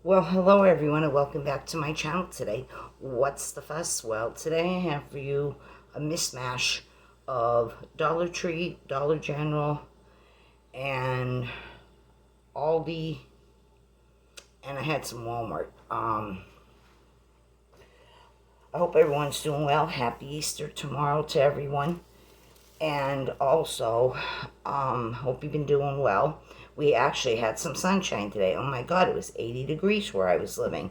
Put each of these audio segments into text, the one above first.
Well, hello everyone, and welcome back to my channel today. What's the fuss? Well, today I have for you a mismatch of Dollar Tree, Dollar General, and Aldi, and I had some Walmart. I hope everyone's doing well. Happy Easter tomorrow to everyone. And also, hope you've been doing well. We actually had some sunshine today. Oh my God, it was 80 degrees where I was living.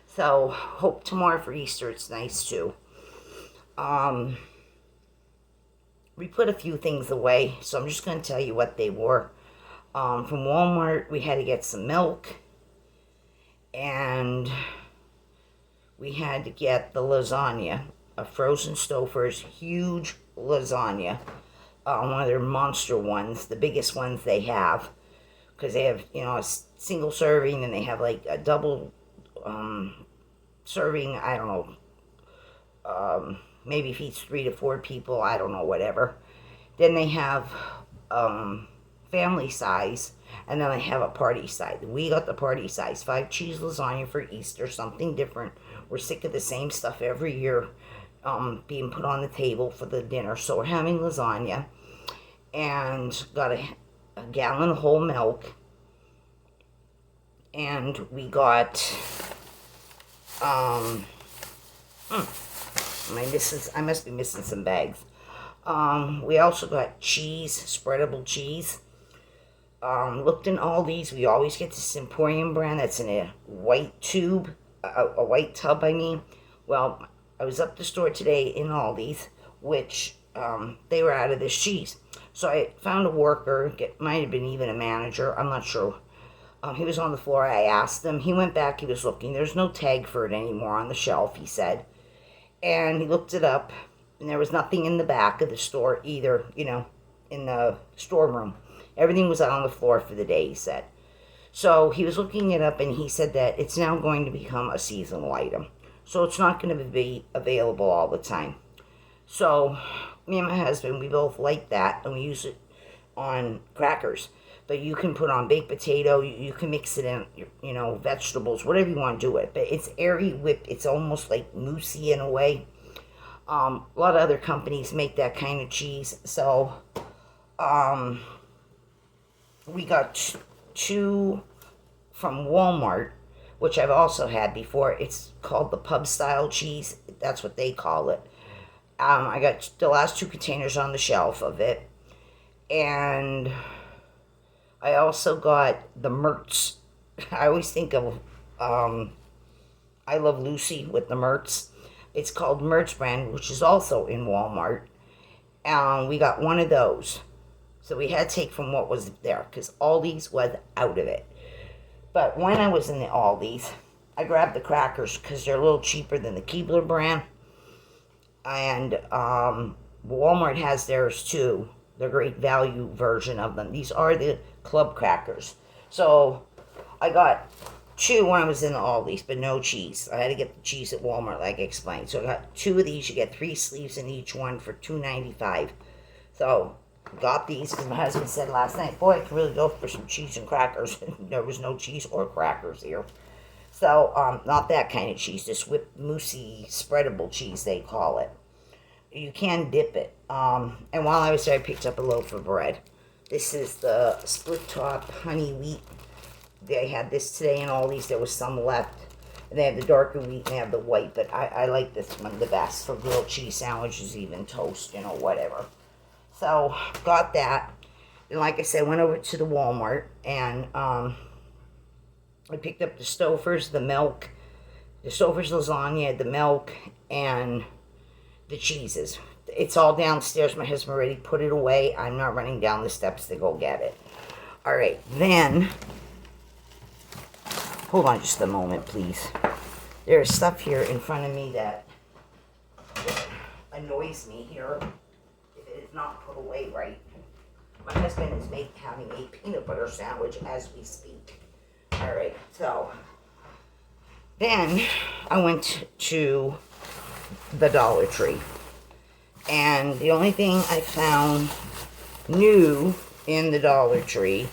So, hope tomorrow for Easter it's nice too. We put a few things away, so I'm just going to tell you what they were. From Walmart, we had to get some milk, and we had to get the lasagna, a frozen Stouffer's huge lasagna, one of their monster ones, the biggest ones they have, because they have, a single serving, and they have like a double serving, I don't know, maybe feeds 3 to 4 people, I don't know, whatever. Then they have family size, and then they have a party size. We got the party size, 5 cheese lasagna for Easter, something different. We're sick of the same stuff every year being put on the table for the dinner, so we're having lasagna, and got a gallon of whole milk, and we got I must be missing some bags. We also got cheese, spreadable cheese. Looked in Aldi's. We always get this Emporium brand that's in a white tube, a white tub, I mean. Well, I was up the store today in Aldi's, which they were out of this cheese. So I found a worker, might have been even a manager, I'm not sure. He was on the floor. I asked him. He went back. He was looking. There's no tag for it anymore on the shelf, he said. And he looked it up, and there was nothing in the back of the store either, in the storeroom. Everything was out on the floor for the day, he said. So he was looking it up, and he said that it's now going to become a seasonal item. So it's not going to be available all the time. So me and my husband, we both like that, and we use it on crackers. But you can put on baked potato, you can mix it in, vegetables, whatever you want to do with it. But it's airy whipped, it's almost like moussey in a way. A lot of other companies make that kind of cheese. So, we got 2 from Walmart, which I've also had before. It's called the pub style cheese. That's what they call it. I got the last 2 containers on the shelf of it. And I also got the Mertz. I always think of I Love Lucy with the Mertz. It's called Mertz brand, which is also in Walmart. We got one of those. So we had to take from what was there, because Aldi's was out of it. But when I was in the Aldi's, I grabbed the crackers because they're a little cheaper than the Keebler brand. And Walmart has theirs too. The great value version of them. These are the club crackers. So I got 2 when I was in the Aldi's, but no cheese. I had to get the cheese at Walmart, like I explained. So I got 2 of these. You get 3 sleeves in each one for $2.95. So got these because my husband said last night, boy, I could really go for some cheese and crackers. There was no cheese or crackers here. So not that kind of cheese. This whipped moussey spreadable cheese, they call it. You can dip it. And while I was there, I picked up a loaf of bread. This is the split top honey wheat. They had this today in Aldi's. There was some left. And they have the darker wheat and they have the white. But I like this one the best for grilled cheese sandwiches, even toast, whatever. So, got that. And like I said, went over to the Walmart. And I picked up the Stouffer's, the milk, the Stouffer's lasagna, the milk, and the cheeses. It's all downstairs. My husband already put it away. I'm not running down the steps to go get it. All right, then, hold on just a moment, please. There's stuff here in front of me that annoys me here if it is not put away right. My husband is having a peanut butter sandwich as we speak. All right, so then I went to the Dollar Tree. And the only thing I found new in the Dollar Tree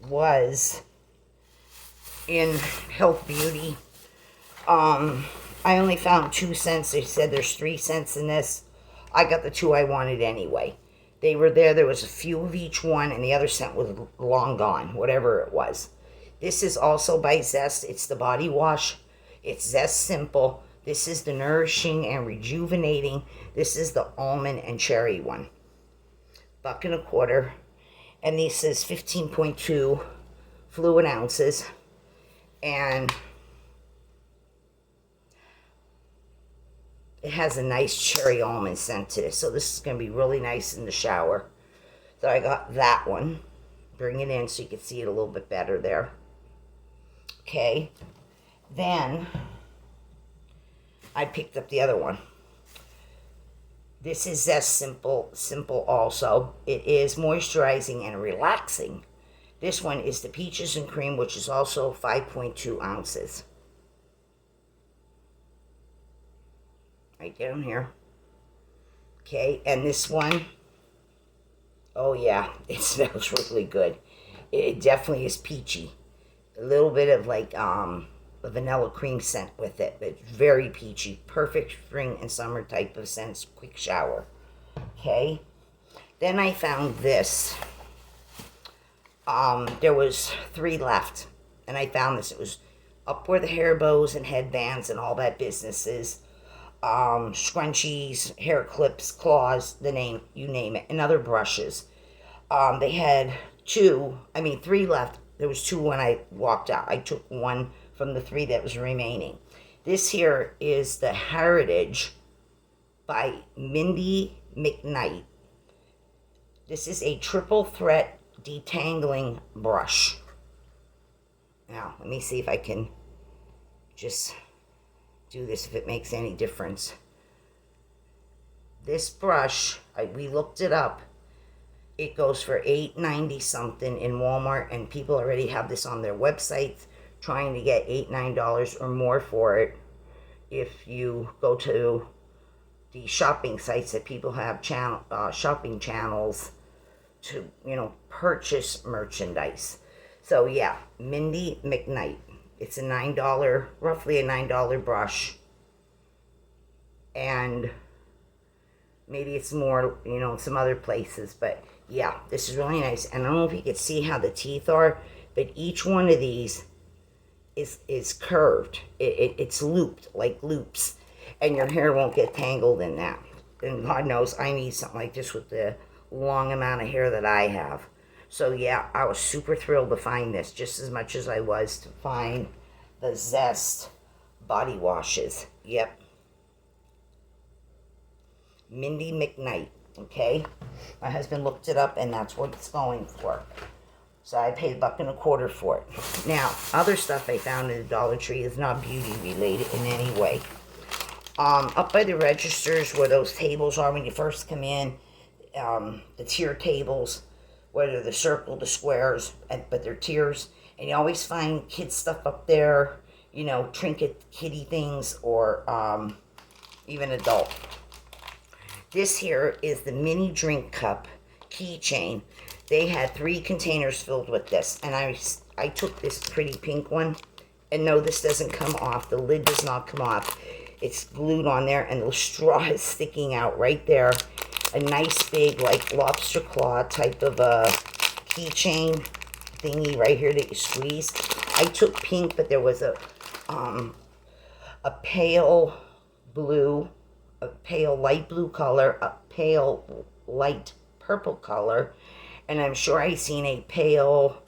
was in health beauty. I only found 2 cents. They said there's 3 cents in this. I got the 2 I wanted anyway. They were there. There was a few of each one, and the other cent was long gone, whatever it was. This is also by Zest. It's the body wash. It's Zest Simple. This is the nourishing and rejuvenating. This is the almond and cherry one. $1.25. And this is 15.2 fluid ounces. And it has a nice cherry almond scent to this. So this is going to be really nice in the shower. So I got that one. Bring it in so you can see it a little bit better there. Okay. Then I picked up the other one. This is Zest Simple also. It is moisturizing and relaxing. This one is the peaches and cream, which is also 5.2 ounces. Right down here. Okay, and this one, oh yeah, it smells really good. It definitely is peachy. A little bit of like a vanilla cream scent with it, but it's very peachy. Perfect spring and summer type of scents. Quick shower. Okay. Then I found this. There was 3 left, and I found this. It was up where the hair bows and headbands and all that business is. Scrunchies, hair clips, claws, you name it, and other brushes. They had 3 left. There was 2 when I walked out. I took 1 from the 3 that was remaining. This here is the Heritage by Mindy McKnight. This is a triple threat detangling brush. Now, let me see if I can just do this, if it makes any difference. This brush, we looked it up. It goes for $8.90 something in Walmart, and people already have this on their websites, trying to get $8-9 or more for it. If you go to the shopping sites that people have shopping channels to, purchase merchandise. So yeah, Mindy McKnight. It's a roughly a $9 brush. And maybe it's more, in some other places. But yeah, this is really nice. And I don't know if you can see how the teeth are, but each one of these is curved. It's looped, like loops. And your hair won't get tangled in that. And God knows I need something like this with the long amount of hair that I have. So yeah, I was super thrilled to find this, just as much as I was to find the Zest body washes. Yep. Mindy McKnight, okay? My husband looked it up, and that's what it's going for. So I paid $1.25 for it. Now, other stuff I found in the Dollar Tree is not beauty related in any way. Up by the registers where those tables are when you first come in, the tier tables, whether the circle, the squares, but they're tiers, and you always find kid stuff up there, trinket kitty things, or even adult. This here is the mini drink cup keychain. They had 3 containers filled with this, and I took this pretty pink one, and no, this doesn't come off. The lid does not come off. It's glued on there, and the straw is sticking out right there. A nice big, like, lobster claw type of a keychain thingy right here that you squeeze. I took pink, but there was a pale blue, a pale light blue color, a pale light purple color, and I'm sure I seen a pale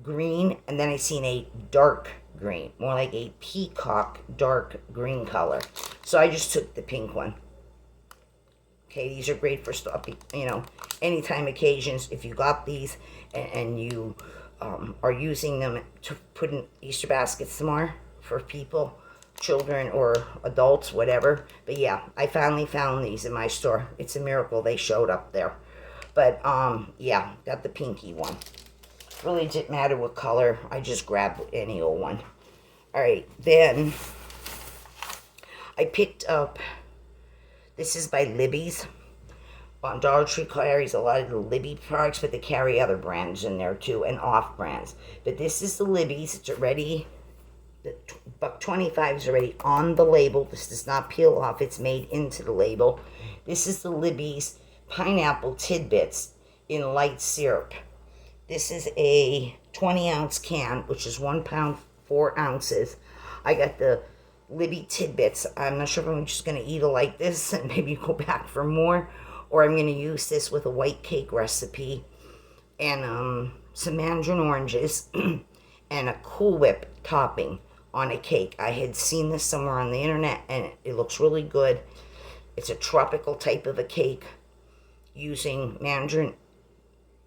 green, and then I seen a dark green, more like a peacock dark green color. So I just took the pink one. Okay, these are great for stopping, anytime occasions. If you got these and you are using them to put in Easter baskets tomorrow for people, children or adults, whatever. But yeah, I finally found these in my store. It's a miracle they showed up there. But yeah, got the pinky one. Really didn't matter what color. I just grabbed any old one. All right, then I picked up, this is by Libby's. Dollar Tree carries a lot of the Libby products, but they carry other brands in there too, and off brands. But this is the Libby's. It's already, the $1.25 is already on the label. This does not peel off. It's made into the label. This is the Libby's pineapple tidbits in light syrup. This is a 20-ounce can, which is 1 pound, 4 ounces. I got the Libby tidbits. I'm not sure if I'm just going to eat it like this and maybe go back for more, or I'm going to use this with a white cake recipe and some mandarin oranges and a Cool Whip topping on a cake. I had seen this somewhere on the internet and it looks really good. It's a tropical type of a cake using mandarin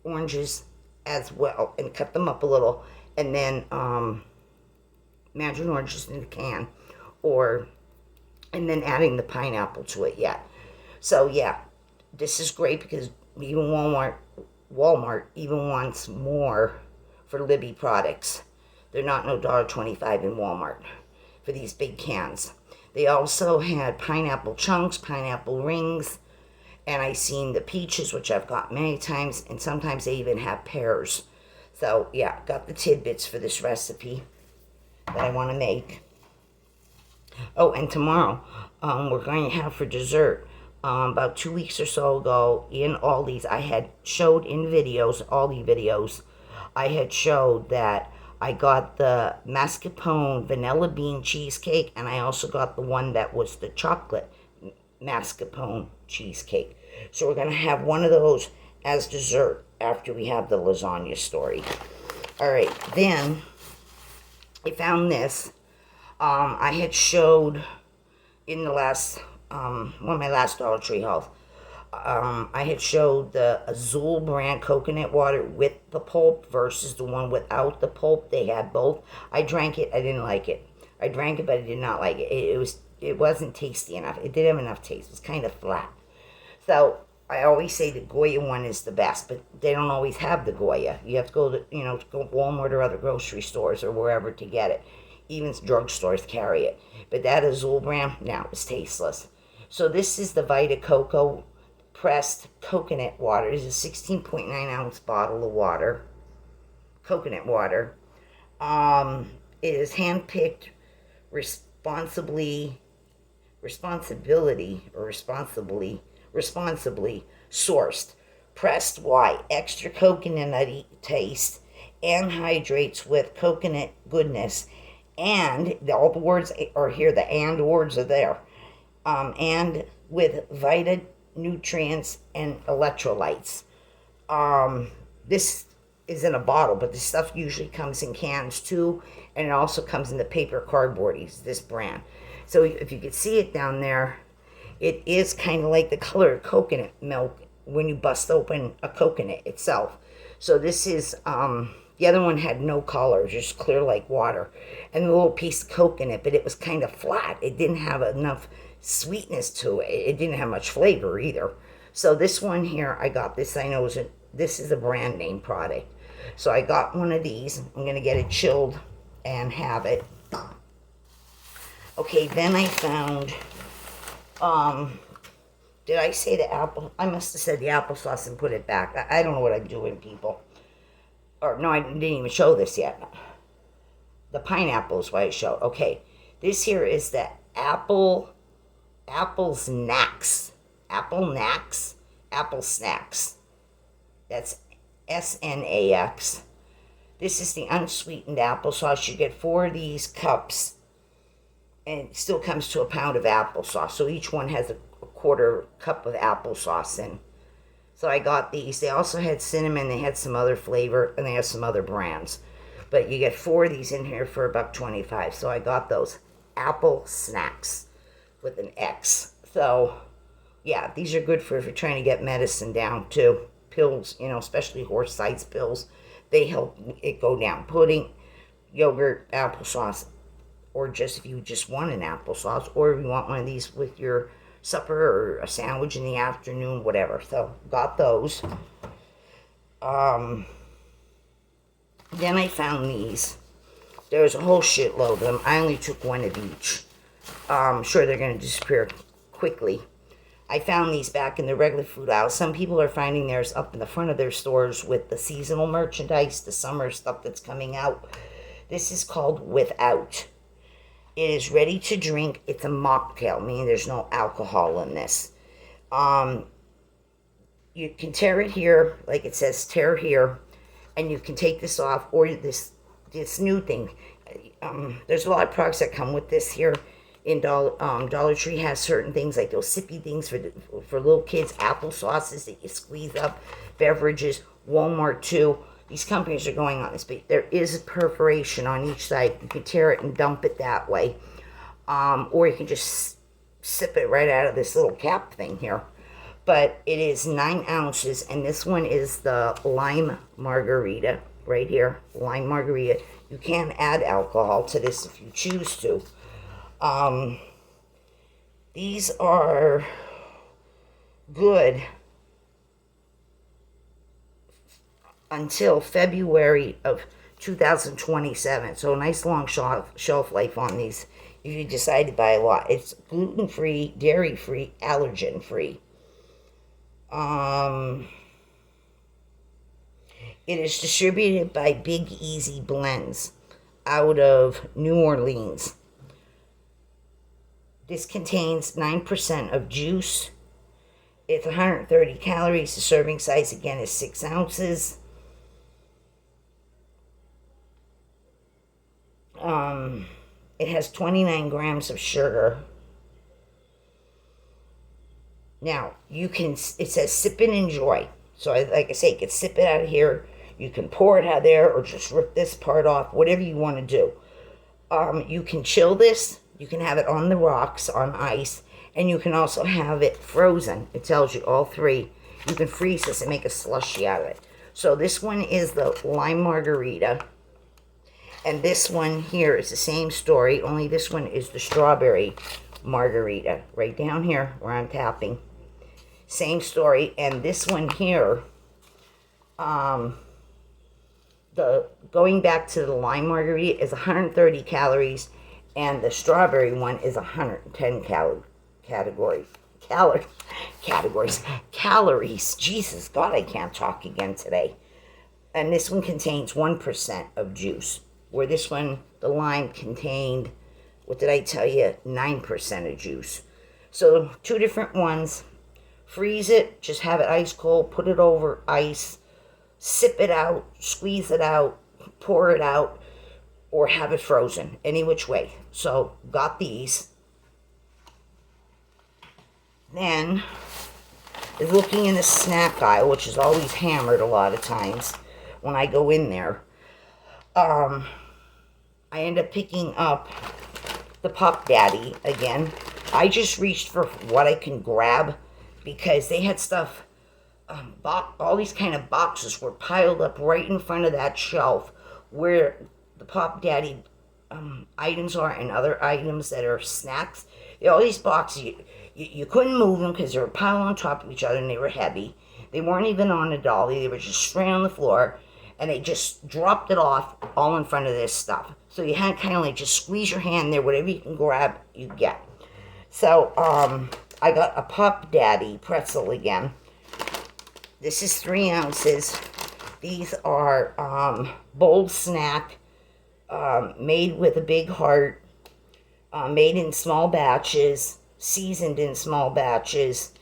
oranges as well, and cut them up a little, and then mandarin oranges in the can, and then adding the pineapple to it yet. So yeah, this is great because even Walmart even wants more for Libby products. They're not no $1.25 in Walmart for these big cans. They also had pineapple chunks, pineapple rings, and I seen the peaches, which I've got many times, and sometimes they even have pears. So yeah, got the tidbits for this recipe that I want to make. Oh, and tomorrow we're going to have for dessert. About 2 weeks or so ago in Aldi's, I had showed in videos, Aldi videos, I had showed that I got the mascarpone vanilla bean cheesecake, and I also got the one that was the chocolate mascarpone cheesecake. So we're going to have one of those as dessert after we have the lasagna story. Alright, then I found this. I had showed in the last, one of my last Dollar Tree hauls, I had showed the Azul brand coconut water with the pulp versus the one without the pulp. They had both. I drank it. I didn't like it. I drank it, but I did not like it. It wasn't tasty enough. It didn't have enough taste. It was kind of flat. So I always say the Goya one is the best, but they don't always have the Goya. You have to go to, to go to Walmart or other grocery stores or wherever to get it. Even drugstores carry it. But that Azul brand, now it's tasteless. So this is the Vita Coco pressed coconut water. This is a 16.9 ounce bottle of water, coconut water. It is handpicked responsibly sourced, pressed white, extra coconutty taste, and hydrates with coconut goodness. And all the words are here, the and words are there. And with vita nutrients and electrolytes. This is in a bottle, but this stuff usually comes in cans too, and it also comes in the paper cardboardies, this brand. So if you can see it down there, it is kind of like the color of coconut milk when you bust open a coconut itself. So this is, the other one had no color, just clear like water, and a little piece of coconut, but it was kind of flat. It didn't have enough sweetness to it. It didn't have much flavor either. So this one here, I got this. I know this is a brand name product. So I got one of these. I'm going to get it chilled and have it. Okay, then I found, did I say the apple? I must have said the applesauce and put it back. I don't know what I'm doing, people. Or no, I didn't even show this yet. The pineapple is what I showed. Okay, this here is the apple snacks. Apple snacks. That's SNAX. This is the unsweetened applesauce. You get 4 of these cups, and it still comes to a pound of applesauce. So each one has a quarter cup of applesauce in. So I got these. They also had cinnamon. They had some other flavor, and they have some other brands. But you get 4 of these in here for $1.25. So I got those apple snacks with an X. So, yeah, these are good for if you're trying to get medicine down too. Pills, especially horse-sized pills. They help it go down. Pudding, yogurt, applesauce, or just if you just want an applesauce, or if you want one of these with your supper or a sandwich in the afternoon, whatever. So, got those. Then I found these. There's a whole shitload of them. I only took one of each. I'm sure they're going to disappear quickly. I found these back in the regular food aisle. Some people are finding theirs up in the front of their stores with the seasonal merchandise, the summer stuff that's coming out. This is called Without. It is ready to drink. It's a mocktail, meaning there's no alcohol in this. You can tear it here, like it says, tear here, and you can take this off, or this new thing. There's a lot of products that come with this here. In Dollar Tree has certain things like those sippy things for little kids, apple sauces that you squeeze up, beverages. Walmart too. These companies are going on this, but there is a perforation on each side. You can tear it and dump it that way, or you can just sip it right out of this little cap thing here. But it is 9 ounces, and this one is the lime margarita right here. Lime margarita. You can add alcohol to this if you choose to. These are good until February of 2027. So a nice long shelf life on these if you decide to buy a lot. It's gluten-free, dairy-free, allergen-free. It is distributed by Big Easy Blends out of New Orleans. This contains 9% of juice. It's 130 calories. The serving size, again, is 6 ounces. It has 29 grams of sugar. Now, it says sip and enjoy. So, like I say, you can sip it out of here. You can pour it out of there or just rip this part off, whatever you want to do. You can chill this. You can have it on the rocks, on ice, and you can also have it frozen. It tells you all three. You can freeze this and make a slushie out of it. So this one is the lime margarita, and this one here is the same story, only this one is the strawberry margarita. Right down here where I'm tapping. Same story, and this one here, going back to the lime margarita, is 130 calories. And the strawberry one is 110 calories. Jesus, God, I can't talk again today. And this one contains 1% of juice. Where this one, the lime, contained, what did I tell you, 9% of juice. So, 2 different ones. Freeze it, just have it ice cold, put it over ice, sip it out, squeeze it out, pour it out, or have it frozen, any which way. So, got these. Then, looking in the snack aisle, which is always hammered a lot of times when I go in there, I end up picking up the Pop Daddy again. I just reached for what I can grab because they had stuff, all these kind of boxes were piled up right in front of that shelf where the Pop Daddy items are and other items that are snacks. All these boxes, you couldn't move them because they were piled on top of each other and they were heavy. They weren't even on a dolly. They were just straight on the floor, and they just dropped it off all in front of this stuff. So you had kind of like just squeeze your hand there, whatever you can grab, you get. So I got a Pop Daddy pretzel again. This is 3 ounces. These are bold snack. Made with a big heart, made in small batches, seasoned in small batches,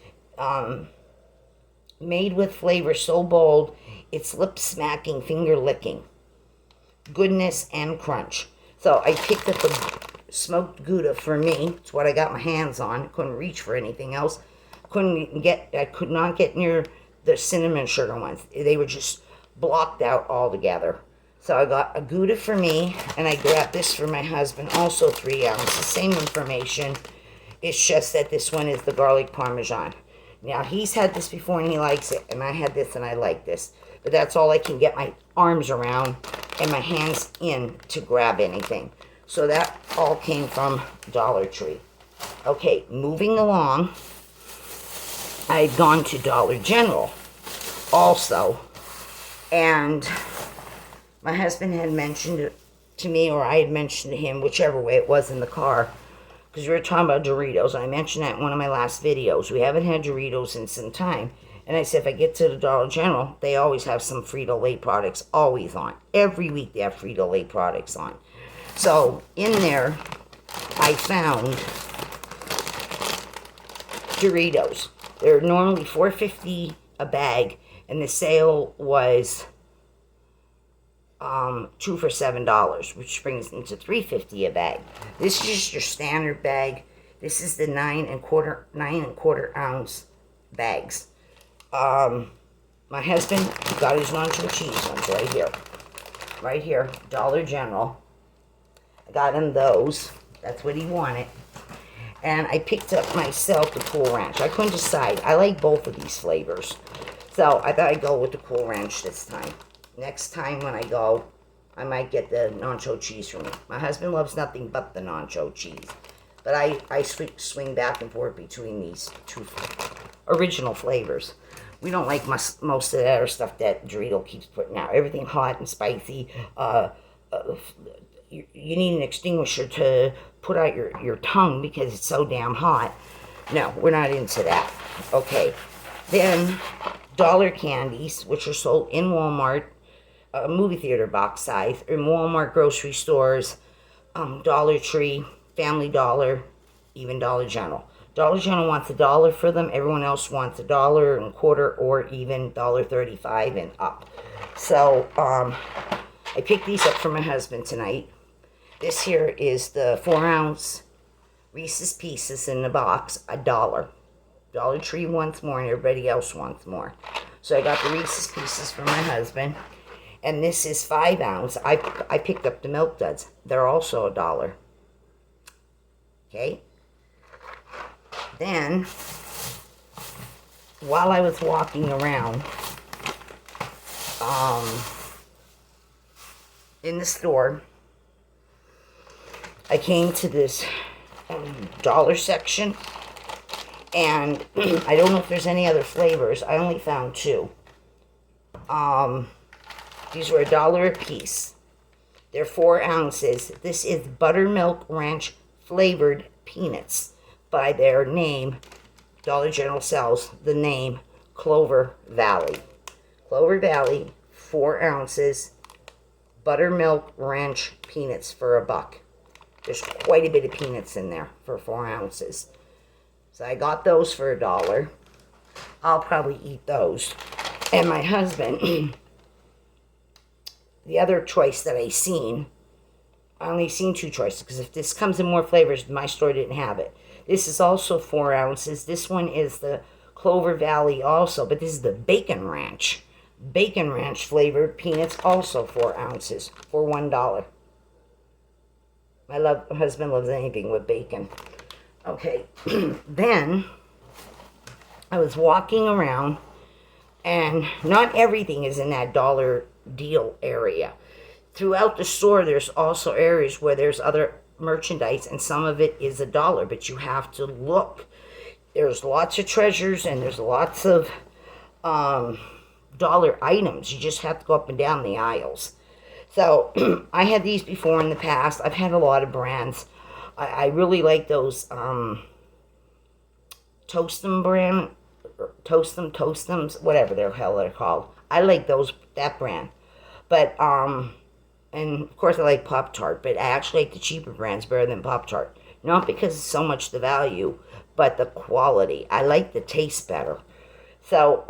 made with flavor so bold, it's lip-smacking, finger-licking. Goodness and crunch. So I picked up the smoked Gouda for me. It's what I got my hands on. Couldn't reach for anything else. I could not get near the cinnamon sugar ones. They were just blocked out altogether. So I got a Gouda for me, and I grabbed this for my husband, also 3 ounces. Same information. It's just that this one is the garlic parmesan. Now, he's had this before, and he likes it, and I had this, and I like this. But that's all I can get my arms around and my hands in to grab anything. So that all came from Dollar Tree. Okay, moving along, I had gone to Dollar General also, and my husband had mentioned to me, or I had mentioned to him, whichever way it was in the car, because we were talking about Doritos. I mentioned that in one of my last videos. We haven't had Doritos in some time. And I said, if I get to the Dollar General, they always have some Frito-Lay products always on. Every week they have Frito-Lay products on. So in there, I found Doritos. They're normally $4.50 a bag, and the sale was 2 for $7, which brings them to $3.50 a bag. This is just your standard bag. This is the 9.25 ounce bags. My husband got his nacho cheese ones right here, Dollar General. I got him those. That's what he wanted. And I picked up myself the Cool Ranch. I couldn't decide. I like both of these flavors. So I thought I'd go with the Cool Ranch this time. Next time when I go, I might get the nacho cheese from him. My husband loves nothing but the nacho cheese. But I swing back and forth between these two original flavors. We don't like most of that other stuff that Dorito keeps putting out. Everything hot and spicy. You need an extinguisher to put out your tongue because it's so damn hot. No, we're not into that. Okay. Then dollar candies, which are sold in Walmart, movie theater box size, in Walmart grocery stores, Dollar Tree, Family Dollar, even Dollar General. Dollar General wants $1 for them. Everyone else wants $1.25 or even $1.35 and up. So I picked these up for my husband tonight. This here is the 4 ounce Reese's Pieces in the box, $1. Dollar Tree wants more and everybody else wants more. So I got the Reese's Pieces for my husband. And this is 5 ounce. I picked up the Milk Duds. They're also $1. Okay. Then, while I was walking around in the store, I came to this dollar section, and I don't know if there's any other flavors. I only found 2. These were $1 a piece. They're 4 ounces. This is Buttermilk Ranch flavored peanuts. By their name, Dollar General sells the name Clover Valley. Clover Valley, 4 ounces, Buttermilk Ranch peanuts for $1. There's quite a bit of peanuts in there for 4 ounces. So I got those for $1. I'll probably eat those. And my husband, the other choice that I only seen 2 choices, because if this comes in more flavors, my store didn't have it. This is also 4 ounces. This one is the Clover Valley also, but this is the Bacon Ranch. Bacon Ranch flavored peanuts, also 4 ounces for $1. My husband loves anything with bacon. Okay, then I was walking around, and not everything is in that dollar deal area. Throughout the store, there's also areas where there's other merchandise, and some of it is $1, but you have to look. There's lots of treasures, and there's lots of dollar items. You just have to go up and down the aisles. So I had these before in the past. I've had a lot of brands. I really like those Toastum brand, Toastums, whatever the hell they're called. I like that brand. But and of course I like Pop-Tart, but I actually like the cheaper brands better than Pop-Tart. Not because it's so much the value, but the quality. I like the taste better. So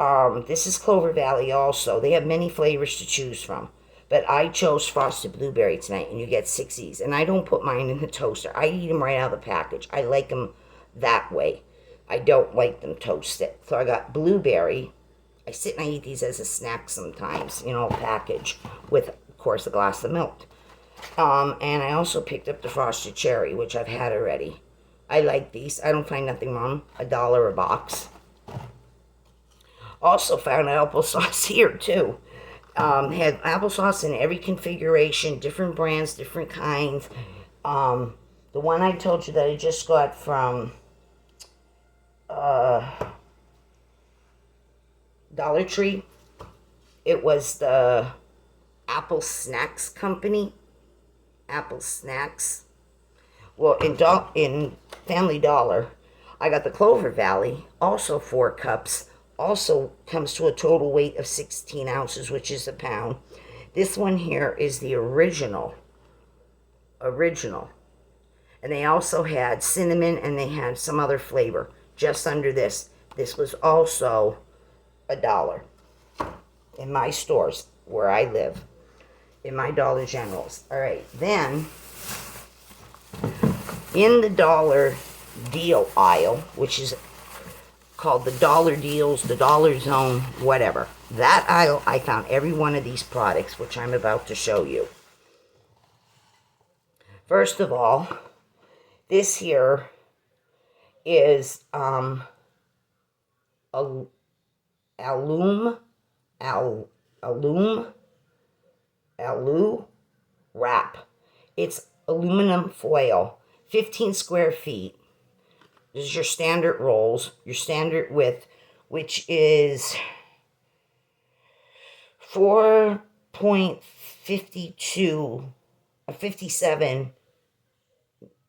this is Clover Valley also. They have many flavors to choose from. But I chose Frosted Blueberry tonight, and you get 6 of these. And I don't put mine in the toaster. I eat them right out of the package. I like them that way. I don't like them toasted. So I got blueberry. I sit and I eat these as a snack sometimes, a package with, of course, a glass of milk. And I also picked up the Frosted Cherry, which I've had already. I like these. I don't find nothing wrong. $1 a box. Also found applesauce here, too. Had applesauce in every configuration, different brands, different kinds. The one I told you that I just got from Dollar Tree, it was the Apple Snacks Company. Apple Snacks Well, in Family Dollar, I got the Clover Valley, also 4 cups. Also comes to a total weight of 16 ounces, which is a pound. This one here is the original. Original. And they also had cinnamon and they had some other flavor just under this. This was also $1 in my stores where I live, in my Dollar Generals. All right, then in the dollar deal aisle, which is called the dollar deals, the dollar zone, whatever. That aisle, I found every one of these products, which I'm about to show you. First of all, this here is alum alu wrap. It's aluminum foil, 15 square feet. This is your standard rolls, your standard width, which is 57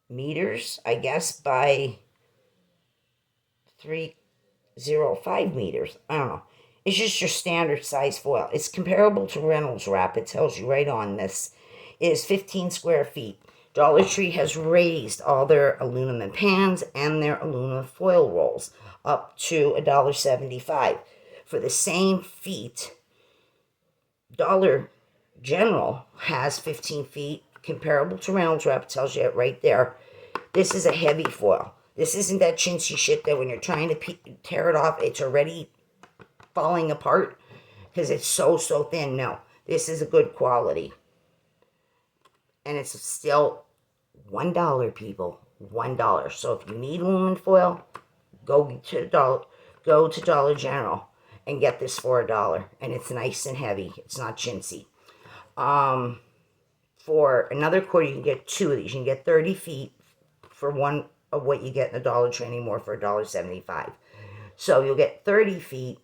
meters, I guess, by 305 meters. I don't know. It's just your standard size foil. It's comparable to Reynolds wrap. It tells you right on this. It is 15 square feet. Dollar Tree has raised all their aluminum pans and their aluminum foil rolls up to $1.75. For the same feet, Dollar General has 15 feet, comparable to Reynolds wrap. It tells you it right there. This is a heavy foil. This isn't that chintzy shit that when you're trying to tear it off, it's already falling apart because it's so thin. No, this is a good quality. And it's still $1, people. $1. So if you need aluminum foil, go to Dollar General and get this for $1. And it's nice and heavy. It's not chintzy. For another quarter, you can get 2 of these. You can get 30 feet for one of what you get in the Dollar Tree anymore for $1.75. So you'll get 30 feet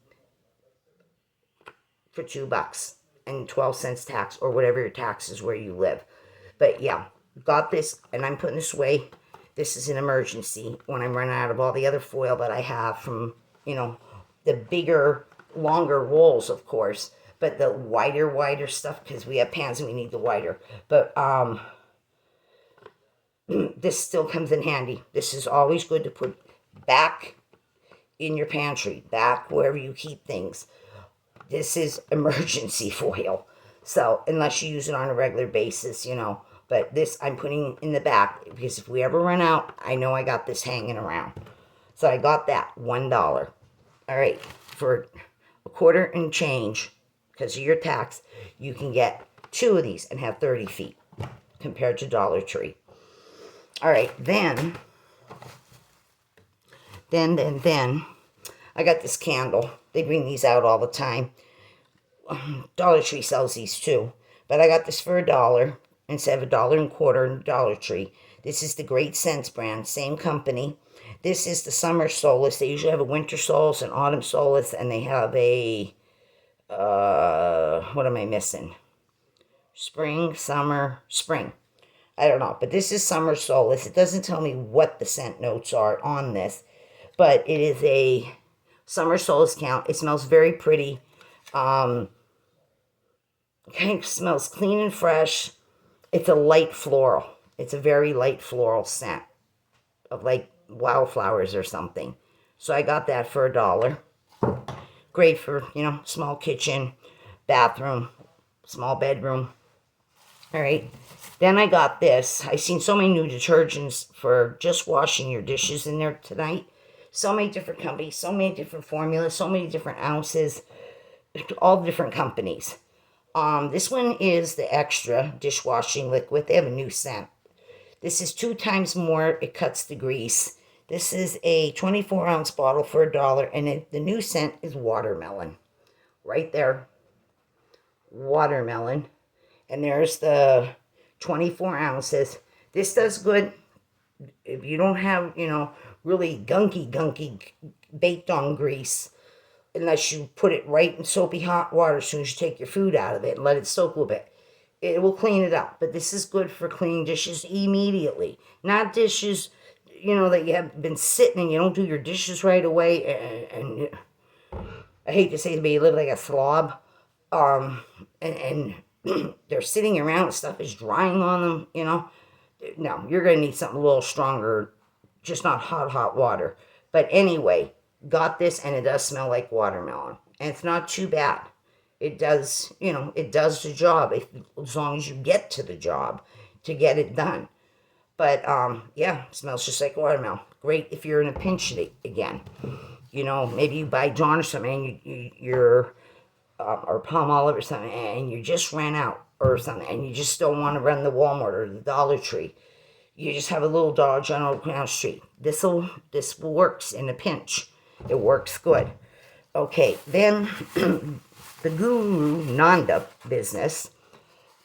for $2 and 12 cents tax, or whatever your tax is where you live. But yeah, got this, and I'm putting this away. This is an emergency when I'm running out of all the other foil that I have from, the bigger, longer rolls, of course, but the wider stuff, because we have pans and we need the wider. But this still comes in handy. This is always good to put back in your pantry, back wherever you keep things. This is emergency foil. So, unless you use it on a regular basis, But this I'm putting in the back because if we ever run out, I know I got this hanging around. So I got that, $1. All right, for a quarter and change, because of your tax, you can get 2 of these and have 30 feet compared to Dollar Tree. All right, then, I got this candle. They bring these out all the time. Dollar Tree sells these too. But I got this for $1 instead of $1.25 in Dollar Tree. This is the Great Scents brand, same company. This is the Summer Solace. They usually have a Winter Solace, an Autumn Solace, and they have a, what am I missing? Spring. I don't know, but this is Summer Solace. It doesn't tell me what the scent notes are on this, but it is a Summer Solace count. It smells very pretty. Kind of smells clean and fresh. It's a light floral. It's a very light floral scent of like wildflowers or something. So I got that for $1. Great for, small kitchen, bathroom, small bedroom. All right. Then I got this. I've seen so many new detergents for just washing your dishes in there tonight. So many different companies, so many different formulas, so many different ounces, all different companies. This one is the extra dishwashing liquid. They have a new scent. This is 2 times more. It cuts the grease. This is a 24-ounce bottle for $1, and the new scent is watermelon. Right there. Watermelon. And there's the 24 ounces. This does good if you don't have, really gunky baked on grease. Unless you put it right in soapy hot water as soon as you take your food out of it and let it soak a little bit. It will clean it up. But this is good for cleaning dishes immediately. Not dishes, that you have been sitting and you don't do your dishes right away. And I hate to say it, but you live like a slob. And they're sitting around, stuff is drying on them. No, you're going to need something a little stronger, just not hot water. But anyway, got this, and it does smell like watermelon. And it's not too bad. It does, it does the job as long as you get to the job to get it done. But yeah, it smells just like watermelon. Great if you're in a pinch again. Maybe you buy Dawn or something, and you're or Palmolive or something, and you just ran out or something, and you just don't want to run the Walmart or the Dollar Tree. You just have a little Dollar General down the street. This works in a pinch. It works good. Okay, then the Guru Nanda business,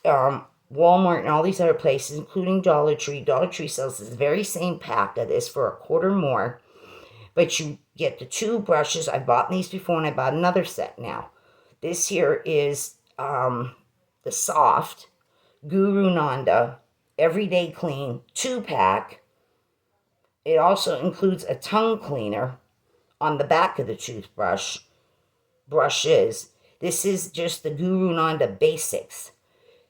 Walmart and all these other places, including Dollar Tree. Dollar Tree sells this very same pack of this for $1 more, but you get the 2 brushes. I bought these before, and I bought another set now. This here is the soft Guru Nanda Everyday Clean 2-pack. It also includes a tongue cleaner on the back of the toothbrush brushes. This is just the Guru Nanda Basics,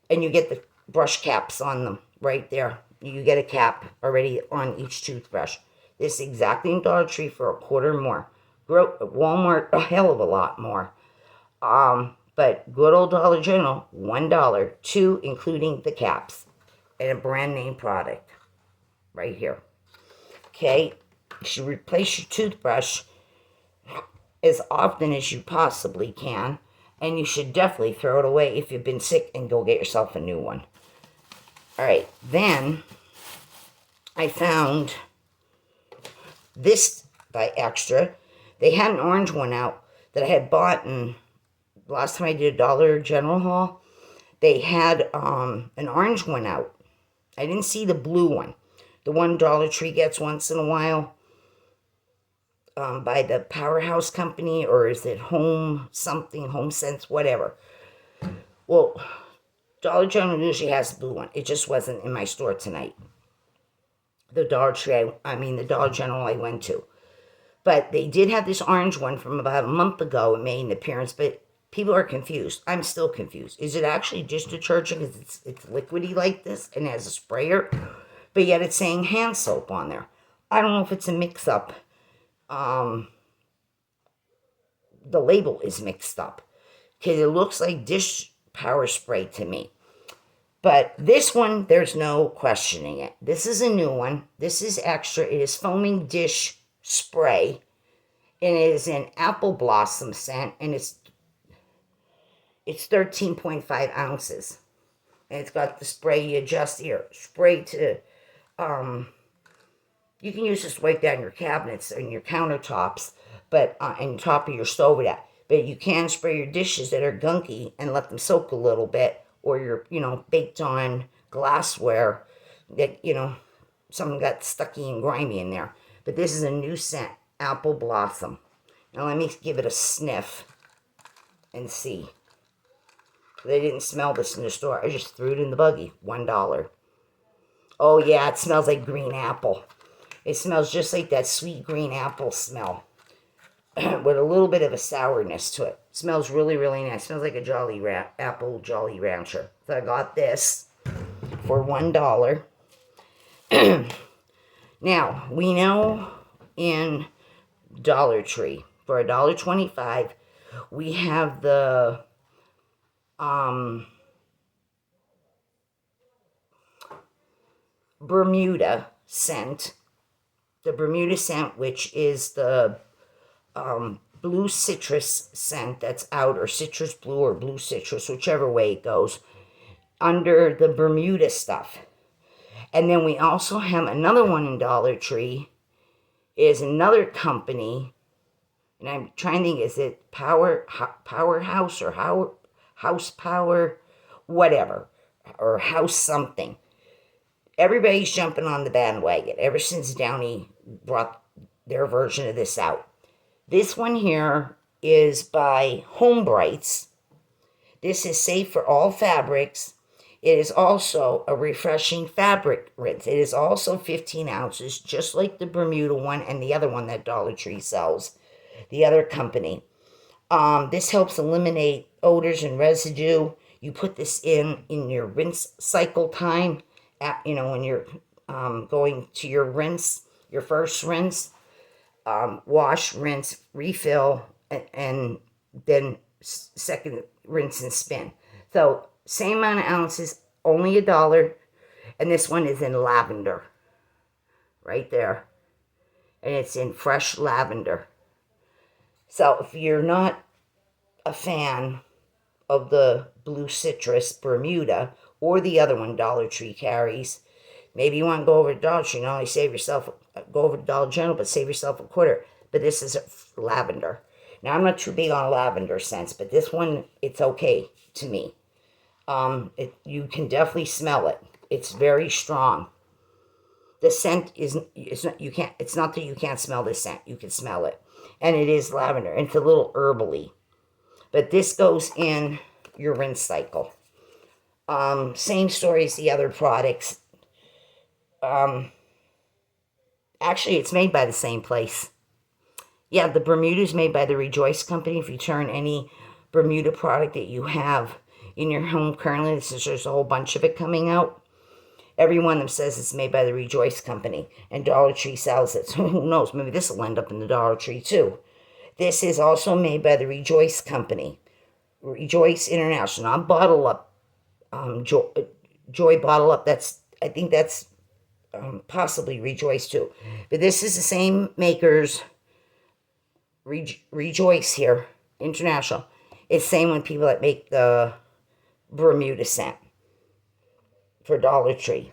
and you get the brush caps on them right there. You get a cap already on each toothbrush. This is exactly in Dollar Tree for $1 more. Walmart a hell of a lot more. But good old Dollar General, $1, 2 including the caps, and a brand name product right here. Okay, you should replace your toothbrush as often as you possibly can, and you should definitely throw it away if you've been sick and go get yourself a new one. All right, then I found this by Extra. They had an orange one out that I had bought, and last time I did a Dollar General haul, they had an orange one out. I didn't see the blue one. The one Dollar Tree gets once in a while by the Powerhouse Company, or is it Home something, Home Sense, whatever. Well, Dollar General usually has the blue one. It just wasn't in my store tonight. The Dollar General I went to. But they did have this orange one from about a month ago. It made an appearance, but people are confused. I'm still confused. Is it actually dish detergent because it's liquidy like this and has a sprayer? But yet it's saying hand soap on there. I don't know if it's a mix-up. The label is mixed up because it looks like dish power spray to me. But this one, there's no questioning it. This is a new one. This is Extra. It is foaming dish spray, and it is an apple blossom scent, and it's 13.5 ounces, and it's got the spray you adjust here. Spray to, you can use this to wipe down your cabinets and your countertops, but and top of your stove with that. But you can spray your dishes that are gunky and let them soak a little bit, or your baked on glassware that something got stucky and grimy in there. But this is a new scent, apple blossom. Now let me give it a sniff and see. They didn't smell this in the store. I just threw it in the buggy. $1. Oh yeah, it smells like green apple. It smells just like that sweet green apple smell with a little bit of a sourness to it. It smells really, really nice. It smells like a apple Jolly Rancher. So I got this for $1. Now, we know in Dollar Tree, for $1.25, we have the Bermuda scent. The Bermuda scent, which is the blue citrus scent that's out, or citrus blue or blue citrus, whichever way it goes, under the Bermuda stuff. And then we also have another one in Dollar Tree, is another company, and I'm trying to think, is it Powerhouse or House Power, whatever, or House something. Everybody's jumping on the bandwagon ever since Downey brought their version of this out. This one here is by Home Brights. This is safe for all fabrics. It is also a refreshing fabric rinse. It is also 15 ounces, just like the Bermuda one and the other one that Dollar Tree sells, the other company. This helps eliminate odors and residue. You put this in your rinse cycle time, when you're going to your rinse, your first rinse, wash, rinse, refill, and then second rinse and spin. So same amount of ounces, only $1, and this one is in lavender, right there, and it's in fresh lavender. So if you're not a fan of the blue citrus Bermuda or the other one Dollar Tree carries, maybe you want to go over to Dollar Tree, not only go over to Dollar General, but save yourself a quarter. But this is lavender. Now, I'm not too big on lavender scents, but this one, it's okay to me. You can definitely smell it. It's very strong. The scent it's not that you can't smell the scent. You can smell it. And it is lavender. And it's a little herbally. But this goes in your rinse cycle. Same story as the other products. Actually, it's made by the same place. Yeah, the Bermuda is made by the Rejoice Company. If you turn any Bermuda product that you have in your home currently, there's a whole bunch of it coming out. Every one of them says it's made by the Rejoice Company, and Dollar Tree sells it. So who knows? Maybe this will end up in the Dollar Tree too. This is also made by the Rejoice Company, Rejoice International, not Bottle Up, Joy Bottle Up. I think that's possibly Rejoice too. But this is the same makers, Rejoice here, International. It's the same with people that make the Bermuda scent for Dollar Tree.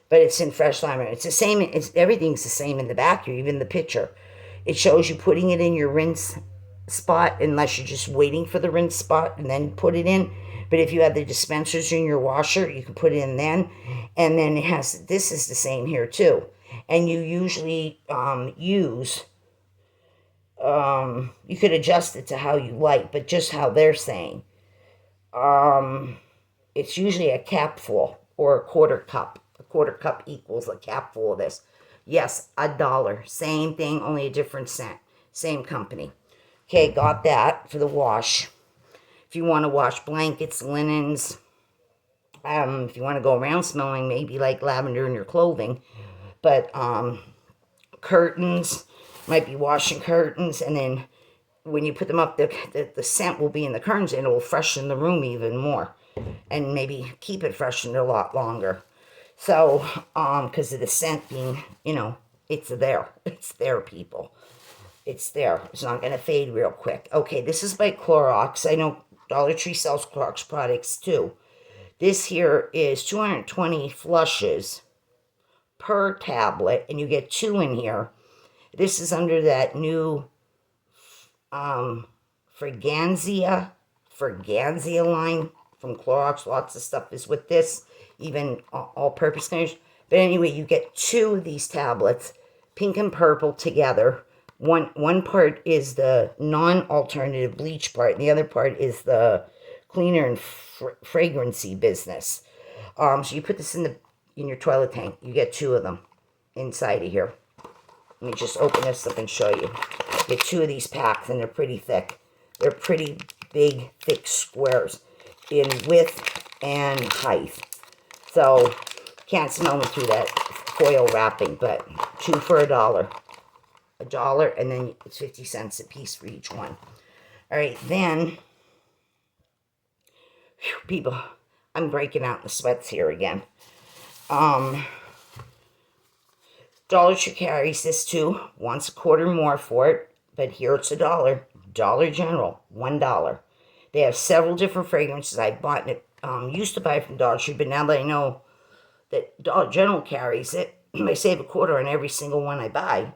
But it's in fresh lavender. It's the same. Everything's the same in the back here, even the picture. It shows you putting it in your rinse spot, unless you're just waiting for the rinse spot and then put it in. But if you have the dispensers in your washer, you can put it in then. And then this is the same here too. And you usually use, you could adjust it to how you like, but just how they're saying. It's usually a capful or a quarter cup. A quarter cup equals a capful of this. Yes, $1. Same thing, only a different scent. Same company. Okay, got that for the wash. If you want to wash blankets, linens, if you want to go around smelling maybe like lavender in your clothing, but curtains, might be washing curtains, and then when you put them up, the scent will be in the curtains, and it will freshen the room even more, and maybe keep it freshened a lot longer. So, because of the scent being, it's there. It's there, people. It's there. It's not going to fade real quick. Okay, this is by Clorox. I know Dollar Tree sells Clorox products too. This here is 220 flushes per tablet, and you get 2 in here. This is under that new Fragancia line from Clorox. Lots of stuff is with this, even all-purpose cleaners. But anyway, you get 2 of these tablets, pink and purple together. One part is the non-alternative bleach part, and the other part is the cleaner and fragrancy business. So you put this in your toilet tank. You get 2 of them inside of here. Let me just open this up and show you. You get 2 of these packs, and they're pretty thick. They're pretty big, thick squares in width and height. So can't smell them through that foil wrapping, but 2 for $1. $1, and then it's 50 cents a piece for each one. All right, then, people, I'm breaking out in the sweats here again. Dollar Tree carries this too, wants a quarter more for it, but here it's $1. Dollar General, $1. They have several different fragrances. I bought it, used to buy it from Dollar Tree, but now that I know that Dollar General carries it, I save a quarter on every single one I buy.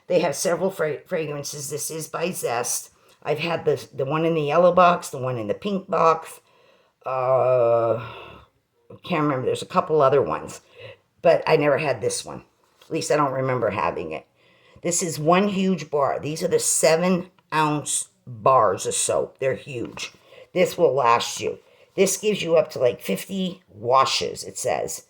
They have several fragrances. This is by Zest. I've had the one in the yellow box, the one in the pink box. I can't remember. There's a couple other ones. But I never had this one. At least I don't remember having it. This is one huge bar. These are the 7-ounce bars of soap. They're huge. This will last you. This gives you up to like 50 washes, it says.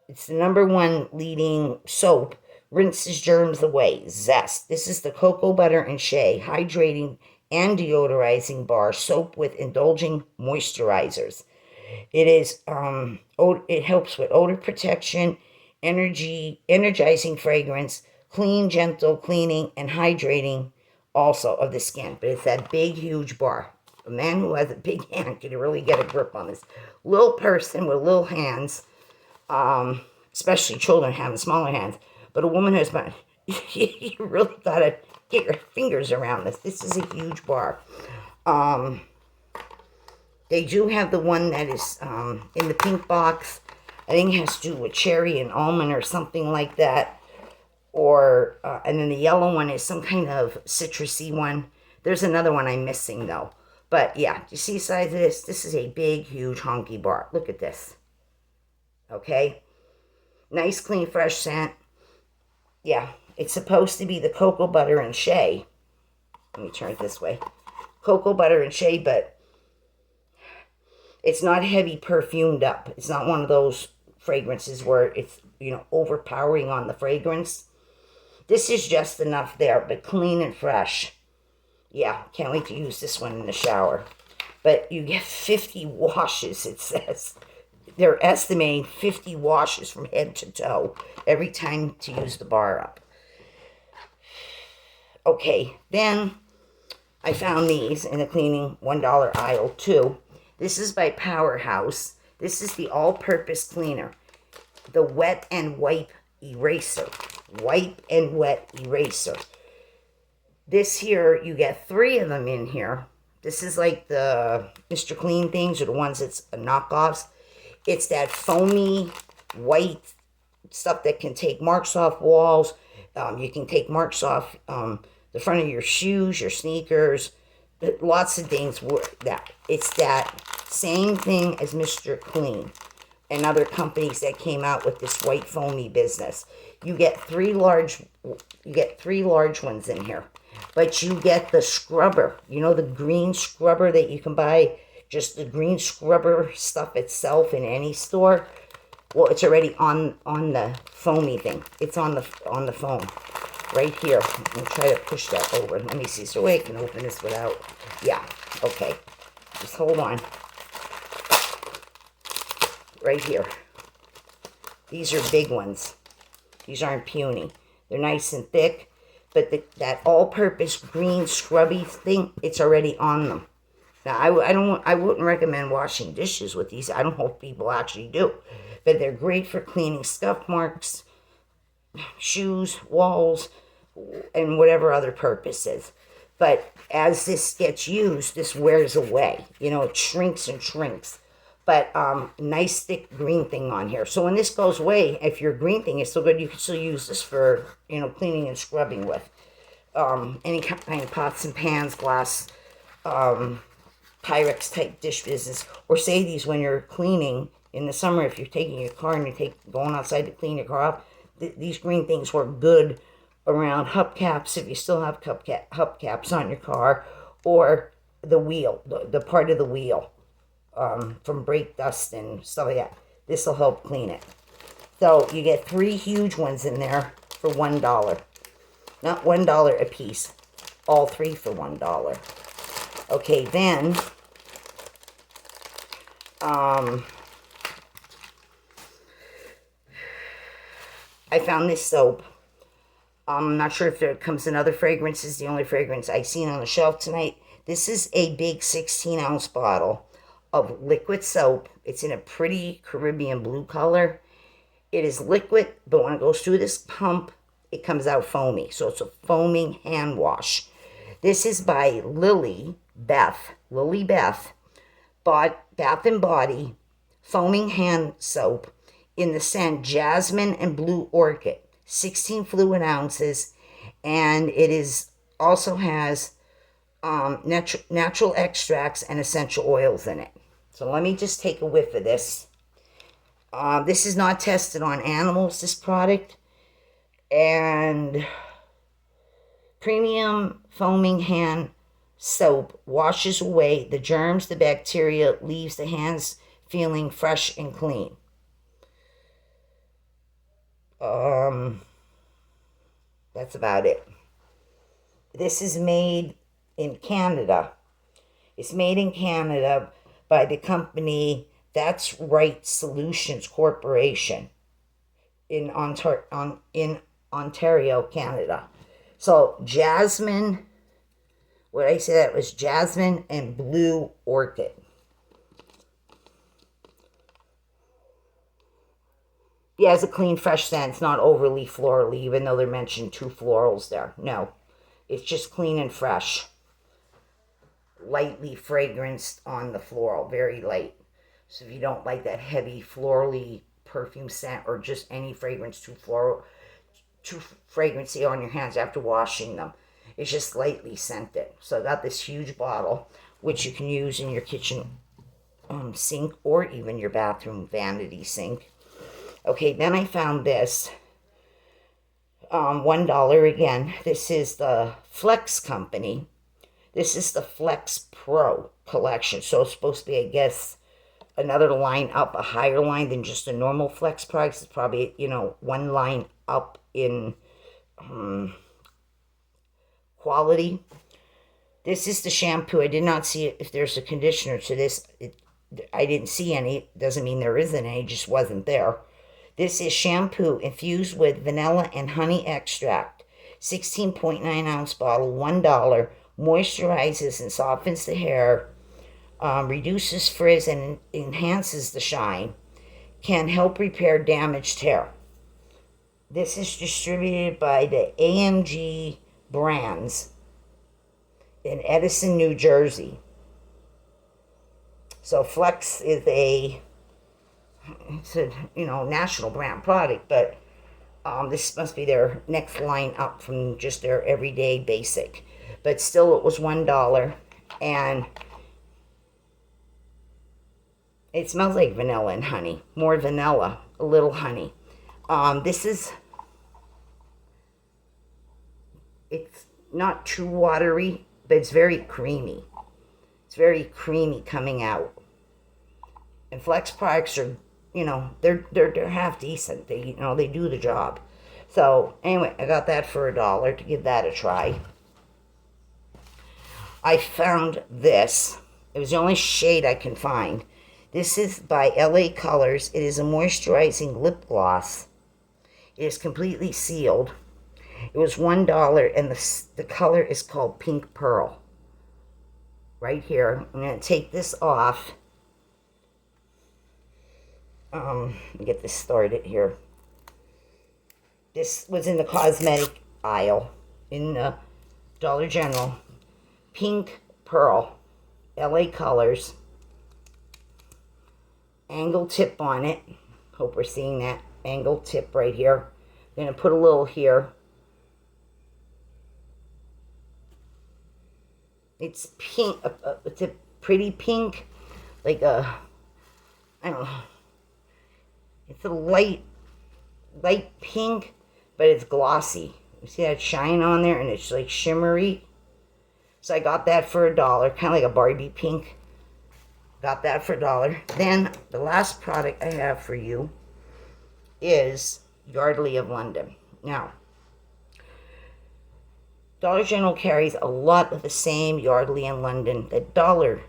It's the #1 leading soap. Rinses germs away. Zest. This is the cocoa butter and shea hydrating and deodorizing bar soap with indulging moisturizers. It is it helps with odor protection, energizing fragrance, gentle cleaning and hydrating also of the skin. But it's that big huge bar. A man who has a big hand can really get a grip on this. Little person with little hands, especially children having smaller hands, but a woman who's about, you really gotta get your fingers around this. This is a huge bar. They do have the one that is in the pink box. I think it has to do with cherry and almond or something like that. Or and then the yellow one is some kind of citrusy one. There's another one I'm missing though. But yeah, do you see the size of this? This is a big, huge, honky bar. Look at this. Okay? Nice, clean, fresh scent. Yeah, it's supposed to be the cocoa butter and shea. Let me turn it this way. Cocoa butter and shea, but it's not heavy perfumed up. It's not one of those fragrances where it's, overpowering on the fragrance. This is just enough there, but clean and fresh. Yeah, can't wait to use this one in the shower. But you get 50 washes, it says. They're estimating 50 washes from head to toe every time to use the bar up. Okay, then I found these in the cleaning $1 aisle too. This is by Powerhouse. This is the all-purpose cleaner. The wet and wipe eraser. Wipe and wet eraser. This here, you get 3 of them in here. This is like the Mr. Clean things, or the ones that's knockoffs. It's that foamy white stuff that can take marks off walls. You can take marks off the front of your shoes, your sneakers, lots of things. It's that same thing as Mr. Clean and other companies that came out with this white foamy business. You get 3 large ones in here. But you get the scrubber, the green scrubber that you can buy, just the green scrubber stuff itself in any store. Well, it's already on the foamy thing. It's on the foam right here. I'm going to try to push that over. Let me see. So I can open this without. Yeah, okay. Just hold on. Right here. These are big ones. These aren't puny. They're nice and thick. But that all-purpose green scrubby thing, it's already on them. Now, I wouldn't recommend washing dishes with these. I don't know if people actually do. But they're great for cleaning scuff marks, shoes, walls, and whatever other purposes. But as this gets used, this wears away. It shrinks and shrinks. But nice thick green thing on here. So when this goes away, if your green thing is still good, you can still use this for, cleaning and scrubbing with. Any kind of pots and pans, glass, Pyrex type dish business. Or say these when you're cleaning in the summer, if you're taking your car and you're going outside to clean your car up. These green things work good around hubcaps, if you still have hubcaps on your car, or the wheel, the part of the wheel. From brake dust and stuff like that. This will help clean it. So you get 3 huge ones in there for $1. Not $1 a piece. All 3 for $1. Okay, then I found this soap. I'm not sure if there comes in other fragrances. The only fragrance I've seen on the shelf tonight. This is a big 16-ounce bottle of liquid soap. It's in a pretty Caribbean blue color. It is liquid, but when it goes through this pump, it comes out foamy. So it's a foaming hand wash. This is by Lily Beth, Bath and Body foaming hand soap in the scent Jasmine and Blue Orchid, 16 fluid ounces, and it is also has natural extracts and essential oils in it. So let me just take a whiff of this. This is not tested on animals, this product. And premium foaming hand soap washes away the germs, the bacteria, leaves the hands feeling fresh and clean. That's about it. This is made in Canada. It's made in Canada by the company That's Right Solutions Corporation in Ontario, Canada. So jasmine, what I said, that was jasmine and blue orchid. Yeah, it's a clean, fresh scent. It's not overly florally, even though they're mentioned 2 florals there. No, it's just clean and fresh. Lightly fragranced on the floral, very light. So if you don't like that heavy florally perfume scent, or just any fragrance too fragrancy on your hands after washing them, it's just lightly scented. So I got this huge bottle, which you can use in your kitchen sink, or even your bathroom vanity sink. Okay, then I found this, $1 again. This is the Flex company. This is the Flex Pro collection. So it's supposed to be, I guess, another line up, a higher line than just a normal Flex price. It's probably, one line up in quality. This is the shampoo. I did not see if there's a conditioner to this. I didn't see any. It doesn't mean there isn't any, just wasn't there. This is shampoo infused with vanilla and honey extract. 16.9 ounce bottle, $1. Moisturizes and softens the hair, reduces frizz and enhances the shine, can help repair damaged hair. This is distributed by the AMG Brands in Edison, New Jersey. So Flex is it's a national brand product, but this must be their next line up from just their everyday basic. But still, it was $1, and it smells like vanilla and honey. More vanilla, a little honey. It's not too watery, but it's very creamy. It's very creamy coming out. And Flex products are, they're half decent. They do the job. So anyway, I got that for $1 to give that a try. I found this. It was the only shade I can find. This is by LA Colors. It is a moisturizing lip gloss. It is completely sealed. It was $1, and the color is called Pink Pearl. Right here. I'm going to take this off. Get this started here. This was in the cosmetic aisle in Dollar General. Pink Pearl, LA Colors. Angle tip on it. Hope we're seeing that angle tip right here. I'm going to put a little here. It's pink. It's a pretty pink. Like I don't know. It's a light pink, but it's glossy. You see that shine on there, and it's like shimmery. So I got that for $1, kind of like a Barbie pink. Got that for $1. Then the last product I have for you is Yardley of London. Now, Dollar General carries a lot of the same Yardley in London that Dollar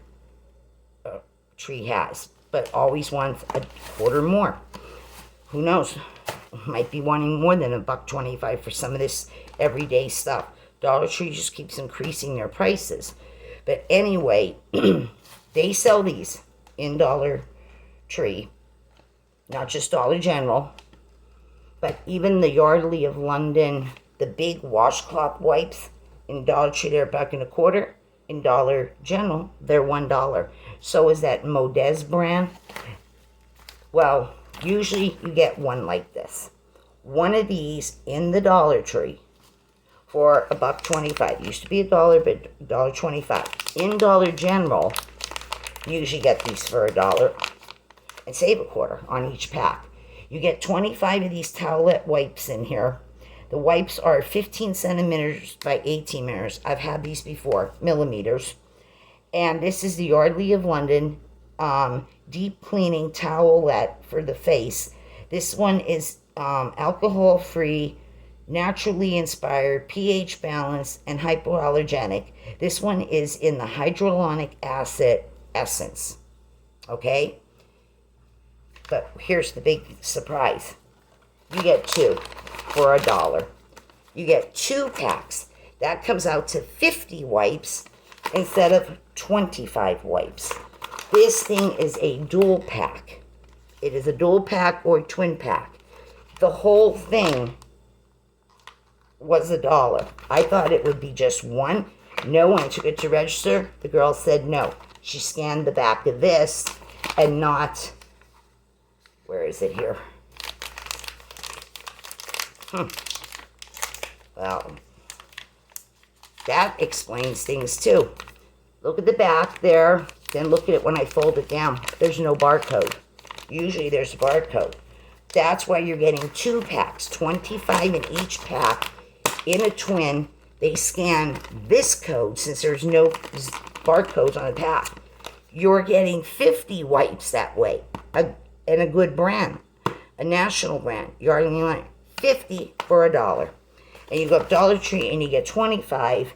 Tree has, but always wants a quarter more. Who knows? Might be wanting more than $1.25 for some of this everyday stuff. Dollar Tree just keeps increasing their prices. But anyway, they sell these in Dollar Tree, not just Dollar General, but even the Yardley of London, the big washcloth wipes in Dollar Tree, they're $1.25. In Dollar General, they're $1. So is that Modez brand. Well, usually you get one like this. One of these in the Dollar Tree for $1.25. Used to be $1, but $1.25. In Dollar General, you usually get these for $1 and save a quarter on each pack. You get 25 of these towelette wipes in here. The wipes are 15 centimeters by 18 millimeters. I've had these before, millimeters. And this is the Yardley of London deep cleaning towelette for the face. This one is alcohol-free, naturally inspired, pH balanced, and hypoallergenic. This one is in the hyaluronic acid essence. Okay? But here's the big surprise. You get 2 for $1. You get 2 packs. That comes out to 50 wipes instead of 25 wipes. This thing is a dual pack. It is a dual pack or twin pack. The whole thing was $1. I thought it would be just one. No one took it to register. The girl said no. She scanned the back of this and not, where is it here? Well, that explains things too. Look at the back there, then look at it when I fold it down. There's no barcode. Usually there's a barcode. That's why you're getting 2 packs, 25 in each pack. In a twin, they scan this code since there's no barcodes on the pack. You're getting 50 wipes that way, and a good brand, a national brand. Yardley Line, 50 for $1. And you go up Dollar Tree and you get 25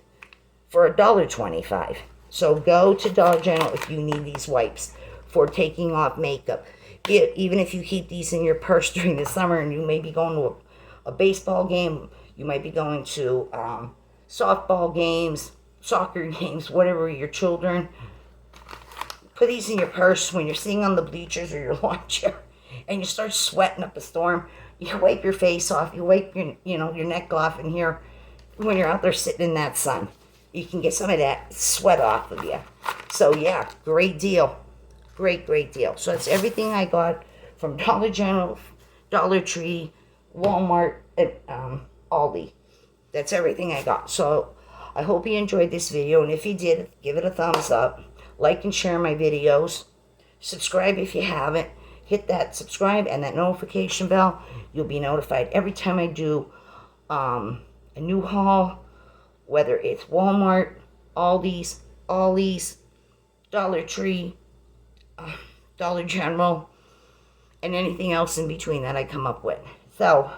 for $1.25. So go to Dollar General if you need these wipes for taking off makeup. Even if you keep these in your purse during the summer and you may be going to a baseball game, you might be going to softball games, soccer games, whatever, your children. Put these in your purse when you're sitting on the bleachers or your lawn chair and you start sweating up a storm. You wipe your face off, you wipe your neck off, and here, when you're out there sitting in that sun, you can get some of that sweat off of you. So yeah, great deal. Great deal. So that's everything I got from Dollar General, Dollar Tree, Walmart, and Aldi. That's everything I got. So I hope you enjoyed this video, and if you did, give it a thumbs up. Like and share my videos. Subscribe if you haven't. Hit that subscribe and that notification bell. You'll be notified every time I do a new haul, whether it's Walmart, Aldi's, Ollie's, Dollar Tree, Dollar General, and anything else in between that I come up with. So,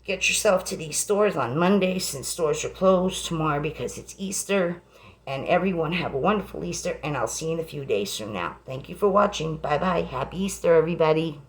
get yourself to these stores on Monday since stores are closed tomorrow because it's Easter. And everyone have a wonderful Easter, and I'll see you in a few days from now. Thank you for watching. Bye-bye. Happy Easter, everybody.